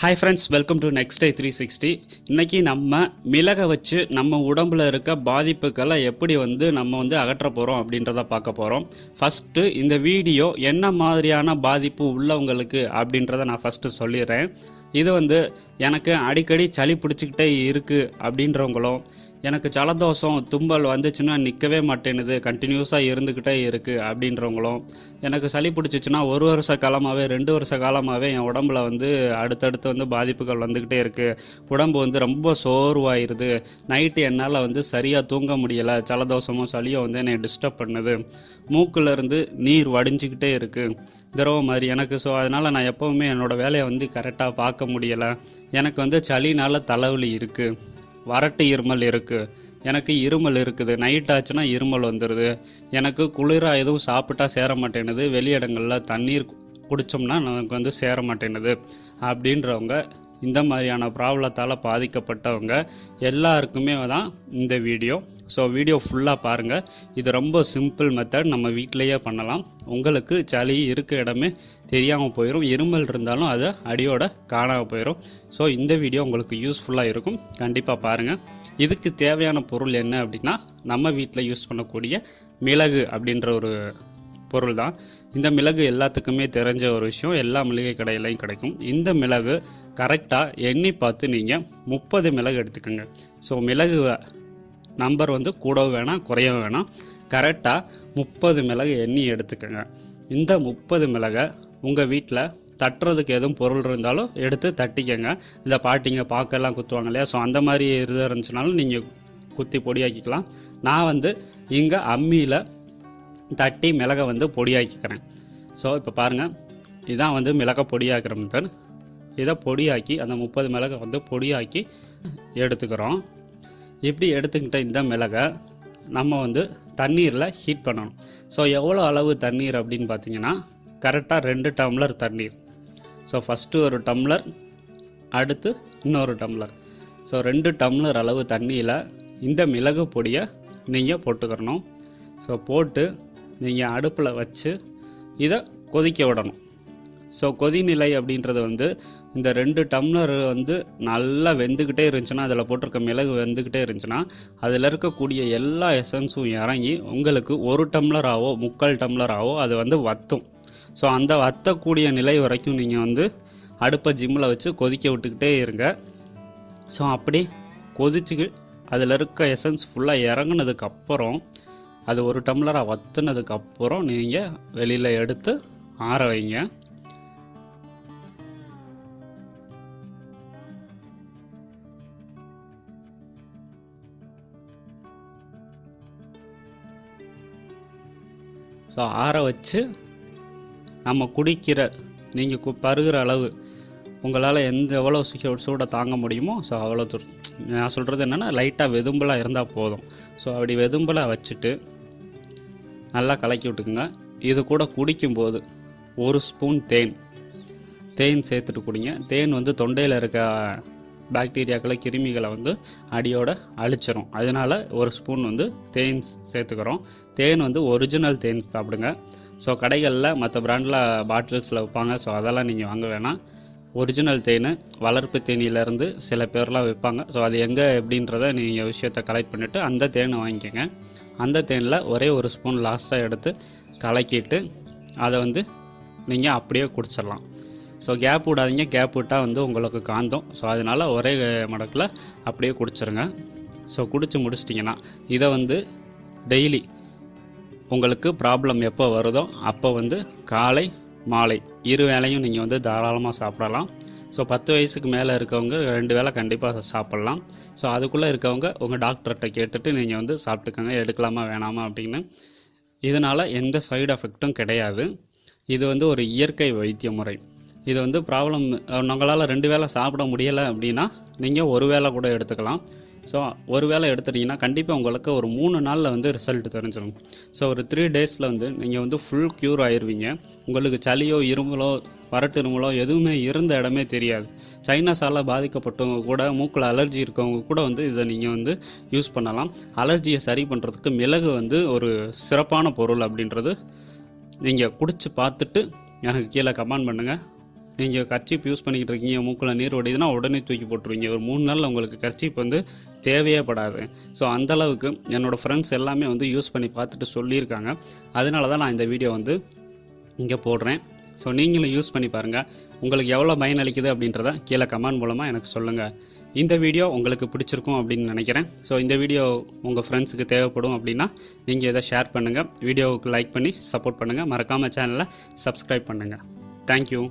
Hi friends, welcome to next day 360. இன்னைக்கு நம்ம மிளகை வச்சு நம்ம உடம்புல இருக்க பாதிப்புகளை எப்படி நம்ம அகற்ற போகிறோம் அப்படின்றத பார்க்க போகிறோம். ஃபஸ்ட்டு இந்த வீடியோ என்ன மாதிரியான பாதிப்பு உள்ளவங்களுக்கு அப்படின்றத நான் ஃபஸ்ட்டு சொல்லிடுறேன். இது எனக்கு அடிக்கடி சளி பிடிச்சிக்கிட்டே இருக்குது அப்படின்றவங்களும், எனக்கு ஜலதோஷம் தும்பல் வந்துச்சுன்னா நிற்கவே மாட்டேனுது, கண்டினியூஸாக இருந்துக்கிட்டே இருக்குது அப்படின்றவங்களும், எனக்கு சளி பிடிச்சிச்சுன்னா 1 வருஷ காலமாகவே 2 வருஷ காலமாகவே என் உடம்புல அடுத்தடுத்து பாதிப்புகள் வந்துக்கிட்டே இருக்குது, உடம்பு ரொம்ப சோர்வாயிருது, நைட்டு என்னால் சரியாக தூங்க முடியலை, ஜலதோஷமும் சளியும் என்னை டிஸ்டர்ப் பண்ணுது, மூக்குலேருந்து நீர் வடிஞ்சிக்கிட்டே இருக்குது திரவம் மாதிரி எனக்கு. ஸோ அதனால் நான் எப்போவுமே என்னோடய வேலையை கரெக்டாக பார்க்க முடியலை, எனக்கு சளினால் தலைவலி இருக்குது, வறட்டு இருமல் இருக்குது, எனக்கு இருமல் இருக்குது, நைட் ஆச்சுன்னா இருமல் வந்துடுது, எனக்கு குளிராக எதுவும் சாப்பிட்டா சேர மாட்டேனுது, வெளியிடங்களில் தண்ணீர் குடித்தோம்னா நமக்கு சேர மாட்டேனுது அப்படின்றவங்க, இந்த மாதிரியான ப்ராப்ளத்தால் பாதிக்கப்பட்டவங்க எல்லாருக்குமே தான் இந்த வீடியோ. ஸோ வீடியோ ஃபுல்லாக பாருங்கள். இது ரொம்ப சிம்பிள் மெத்தட், நம்ம வீட்டிலையே பண்ணலாம். உங்களுக்கு சளி இருக்க இடமே தெரியாமல் போயிடும், இருமல் இருந்தாலும் அது அடியோட காணாமல் போயிடும். ஸோ இந்த வீடியோ உங்களுக்கு யூஸ்ஃபுல்லாக இருக்கும், கண்டிப்பாக பாருங்கள். இதுக்கு தேவையான பொருள் என்ன அப்படின்னா, நம்ம வீட்டில் யூஸ் பண்ணக்கூடிய மிளகு அப்படின்ற ஒரு பொருள் தான். இந்த மிளகு எல்லாத்துக்குமே தெரிஞ்ச ஒரு விஷயம், எல்லா மளிகை கடையிலையும் கிடைக்கும். இந்த மிளகு கரெக்டாக எண்ணி பார்த்து நீங்கள் 30 மிளகு எடுத்துக்கோங்க. ஸோ மிளகு நம்பர் கூடவும் வேணாம் குறையவும் வேணாம், கரெக்டாக 30 மிளகு எண்ணி எடுத்துக்கோங்க. இந்த 30 மிளகை உங்கள் வீட்டில் தட்டுறதுக்கு எதுவும் பொருள் இருந்தாலும் எடுத்து தட்டிக்கங்க. இந்த பாட்டிங்க பாக்கெல்லாம் குத்துவாங்க இல்லையா, ஸோ அந்த மாதிரி இருந்துச்சுனாலும் நீங்கள் குத்தி பொடியாக்கிக்கலாம். நான் இங்கே அம்மியில் தட்டி மிளகை பொடியாக்கிக்கிறேன். ஸோ இப்போ பாருங்கள், இதான் மிளகை பொடியாக்கிற மெத்தட். இதை பொடியாக்கி அந்த 30 மிளகை பொடியாக்கி எடுத்துக்கிறோம். இப்படி எடுத்துக்கிட்ட இந்த மிளகை நம்ம தண்ணீரில் ஹீட் பண்ணணும். ஸோ எவ்வளோ அளவு தண்ணீர் அப்படின்னு பார்த்தீங்கன்னா, கரெக்டாக 2 டம்ளர் தண்ணீர். ஸோ ஃபஸ்ட்டு ஒரு டம்ளர், அடுத்து இன்னொரு டம்ளர். ஸோ 2 டம்ளர் அளவு தண்ணியில் இந்த மிளகு பொடியை நீங்கள் போட்டுக்கிறணும். ஸோ போட்டு நீங்கள் அடுப்பில் வச்சு இதை கொதிக்க விடணும். ஸோ கொதிநிலை அப்படின்றது இந்த 2 டம்ளர் நல்லா வெந்துக்கிட்டே இருந்துச்சுன்னா, அதில் போட்டிருக்க மிளகு வெந்துக்கிட்டே இருந்துச்சுன்னா, அதில் இருக்கக்கூடிய எல்லா எசன்ஸும் இறங்கி உங்களுக்கு 1 டம்ளராகவோ 3/4 டம்ளராகவோ அது வற்றும். ஸோ அந்த வற்றக்கூடிய நிலை வரைக்கும் நீங்கள் அடுப்பை ஜிம்மில் வச்சு கொதிக்க விட்டுக்கிட்டே இருங்க. ஸோ அப்படி கொதிச்சு அதில் இருக்க எசன்ஸ் ஃபுல்லாக இறங்குனதுக்கப்புறம், அது 1 டம்ளராக வற்றுனதுக்கப்புறம் நீங்கள் வெளியில் எடுத்து ஆற வைங்க. ஸோ ஆற வச்சு நம்ம குடிக்கிற, நீங்கள் பருகிற அளவு உங்களால் எவ்வளோ சூடை தாங்க முடியுமோ, ஸோ அவ்வளோ நான் சொல்கிறது என்னென்னா, லைட்டாக வெதும்பலாக இருந்தால் போதும். ஸோ அப்படி வெதும்பலாக வச்சுட்டு நல்லா கலக்கி விட்டுக்குங்க. இது கூட குடிக்கும்போது 1 ஸ்பூன் தேன் சேர்த்துட்டு குடிங்க. தேன் தொண்டையில் இருக்க பாக்டீரியாக்களை கிருமிகளை அடியோட அழிச்சிரும். அதனால் 1 ஸ்பூன் தேன் சேர்த்துக்கிறோம். தேன் ஒரிஜினல் தேன் சாப்பிடுங்க. ஸோ கடைகளில் மற்ற பிராண்டில் பாட்டில்ஸில் வைப்பாங்க, ஸோ அதெல்லாம் நீங்கள் வாங்க வேணாம். ஒரிஜினல் தேன், வளர்ப்பு தேனியிலேருந்து சில பேர்லாம் வைப்பாங்க. ஸோ அது எங்கே எப்படின்றத நீங்கள் விஷயத்தை கலெக்ட் பண்ணிவிட்டு அந்த தேனை வாங்கிக்கோங்க. அந்த தேனில் ஒரே 1 ஸ்பூன் லாஸ்ட்டாக எடுத்து கலக்கிட்டு அதை நீங்கள் அப்படியே குடிச்சிடலாம். ஸோ கேப் விடாதீங்க, கேப் விட்டால் உங்களுக்கு காந்தம். ஸோ அதனால் ஒரே மடக்கில் அப்படியே குடிச்சிருங்க. ஸோ குடிச்சு முடிச்சிட்டிங்கன்னா இதை டெய்லி உங்களுக்கு ப்ராப்ளம் எப்போ வருதோ அப்போ காலை மாலை 2 வேளையும் நீங்கள் தாராளமாக சாப்பிடலாம். ஸோ 10 வயசுக்கு மேலே இருக்கவங்க 2 வேளை கண்டிப்பாக சாப்பிட்லாம். ஸோ அதுக்குள்ளே இருக்கவங்க உங்கள் டாக்டர்கிட்ட கேட்டுட்டு நீங்கள் சாப்பிட்டுக்கோங்க, எடுக்கலாமா வேணாமா அப்படின்னு. இதனால் எந்த சைடு எஃபெக்ட்டும் கிடையாது. இது ஒரு இயற்கை வைத்திய முறை. இது ப்ராப்ளம் உங்களால் 2 வேளை சாப்பிட முடியலை அப்படின்னா நீங்கள் 1 வேளை கூட எடுத்துக்கலாம். ஸோ 1 வேளை எடுத்துட்டிங்கன்னா கண்டிப்பாக உங்களுக்கு ஒரு 3 நாளில் ரிசல்ட் தெரிஞ்சிடும். ஸோ ஒரு 3 டேஸில் நீங்கள் ஃபுல் க்யூர் ஆயிடுவீங்க. உங்களுக்கு சளியோ இருமலோ வறட்டு இருமலோ எதுவுமே இருந்த இடமே தெரியாது. சைனஸால் பாதிக்கப்பட்டவங்க கூட, மூக்கில் அலர்ஜி இருக்கவங்க கூட இதை நீங்கள் யூஸ் பண்ணலாம். அலர்ஜியை சரி பண்ணுறதுக்கு மிளகு ஒரு சிறப்பான பொருள் அப்படின்றது நீங்கள் குடிச்சு பார்த்துட்டு எனக்கு கீழே கமெண்ட் பண்ணுங்கள். நீங்கள் கர்ச்சீப் யூஸ் பண்ணிக்கிட்டு இருக்கீங்க, மூக்கில் நீர் வடியுதுன்னா உடனே தூக்கி போட்டுருவீங்க. ஒரு 3 நாளில் உங்களுக்கு கர்ச்சீப் வந்து தேவையே படாது. ஸோ அந்தளவுக்கு என்னோடய ஃப்ரெண்ட்ஸ் எல்லாமே வந்து யூஸ் பண்ணி பார்த்துட்டு சொல்லியிருக்காங்க. அதனால தான் நான் இந்த வீடியோ வந்து இங்கே போடுறேன். ஸோ நீங்களும் யூஸ் பண்ணி பாருங்கள். உங்களுக்கு எவ்வளோ பயனளிக்குது அப்படின்றத கீழே கமெண்ட் மூலமாக எனக்கு சொல்லுங்கள். இந்த வீடியோ உங்களுக்கு பிடிச்சிருக்கும் அப்படின்னு நினைக்கிறேன். ஸோ இந்த வீடியோ உங்கள் ஃப்ரெண்ட்ஸுக்கு தேவைப்படும் அப்படின்னா நீங்கள் இதை ஷேர் பண்ணுங்கள். வீடியோவுக்கு லைக் பண்ணி சப்போர்ட் பண்ணுங்கள். மறக்காமல் சேனலை சப்ஸ்கிரைப் பண்ணுங்கள். தேங்க்யூ.